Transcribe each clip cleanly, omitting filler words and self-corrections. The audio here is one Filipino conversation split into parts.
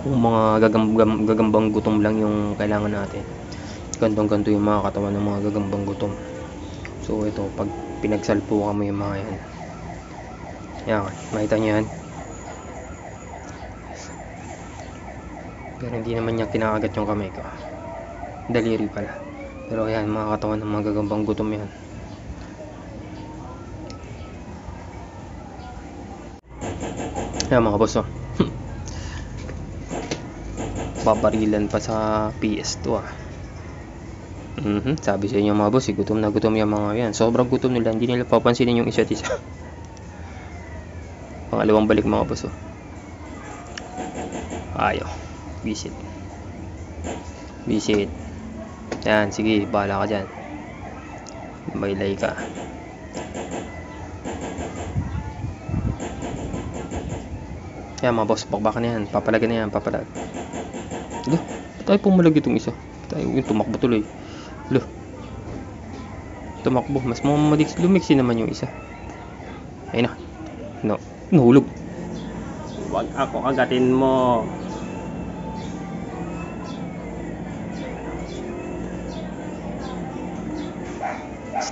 Kung mga gagambang gutom lang yung kailangan natin, gantong-ganto yung mga katawan ng mga gagambang gutom. So ito, pag pinagsalpo kami yung mga yan, yan, makita nyo yan. Pero hindi naman niya kinakagat yung kamay ko, daliri pala. Pero ayan, mga katawan ng mga gagambang gutom yan. Ayan mga boss, oh. Babarilan pa sa PS2 ah. Sabi sa inyo mga boss, gutom na gutom yung mga yan. Sobrang gutom nila, hindi nila papansinin yung isa't isa. Pangalawang balik mga boss, oh. Ayo, visit. Yan, sige, bahala ka dyan. Bailay ka. Yan mga boss, bakbakan na yan. Papalag na yan, papalag. Loh, tayo pumalag itong isa. Tayo yung tumakbo tuloy. Loh, tumakbo. Mas lumiksi naman yung isa. Ayun na. No, nahulog. Wag ako agatin mo.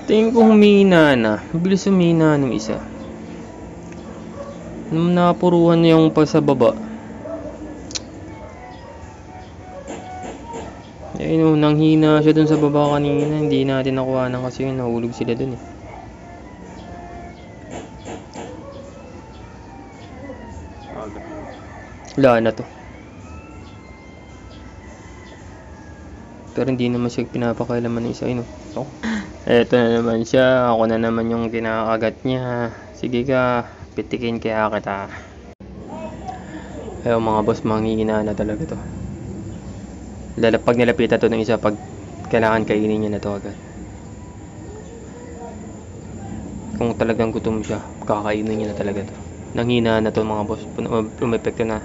Tingin ko humina na. Mabilis humina ng isa. Napuruhan niya yung pag sa baba. Ayun, nanghina siya dun sa baba kanina. Hindi natin nakuha na kasi nahulog sila dun eh. Wala na to. Pero hindi naman siya pinapakailaman ng isa. Ayun, oh. Eto na naman siya. Ako na naman yung kinakagat niya. Sige ka, pitikin kaya kita. Ayun mga boss, manghihina na talaga to. Pag nilapitan to ng isa, pag kailangan kainin niya na to agad. Kung talagang gutom siya, kakainin niya na talaga to. Nanghina na to mga boss. Umepekto na.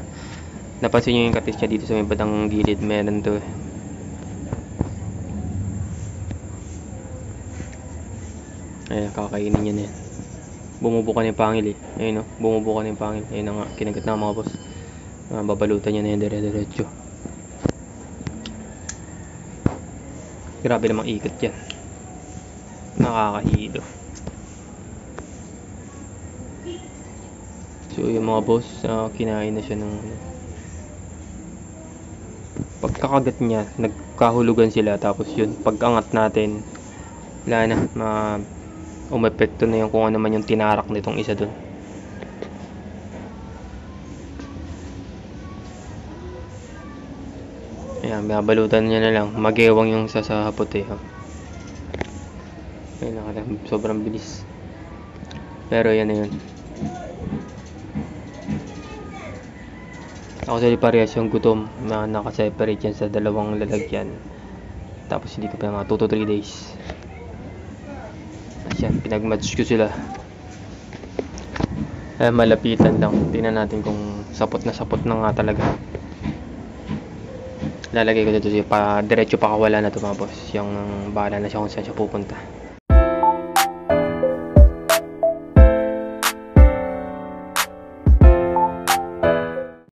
Napansin nyo yung katis niya dito sa may batang gilid. Meron to eh. Ayan, kakainin niya na yan. Bumubuka na yung pangil eh. Ayun o, bumubuka na yung pangil. Ayun na nga, kinagat na mga boss. Babalutan niya na yan dire-diretso. Grabe namang ikot yan. Nakakahilo. So yung mga boss, kinain na siya ng pagkakagat niya, nagkahulugan sila. Tapos yun, pag-angat natin, wala na, umepekto na yung kung ano man yung tinarak nitong isa dun. Ayan, babalutan niya na lang. Magewang yung sa hapot eh. Ayun, sobrang bilis. Pero yan na yun. Ako sa parehas yung gutom na nakaseparate yan sa dalawang lalagyan. Tapos hindi ko pa mga 2 to 3 days. Ayan, pinag-match ko sila. Malapitan lang. Tingnan natin kung sapot na nga talaga. Lalagay ko dito siya, diretso pa kawala na ito mga boss. Yung bahala na siya kung saan siya pupunta.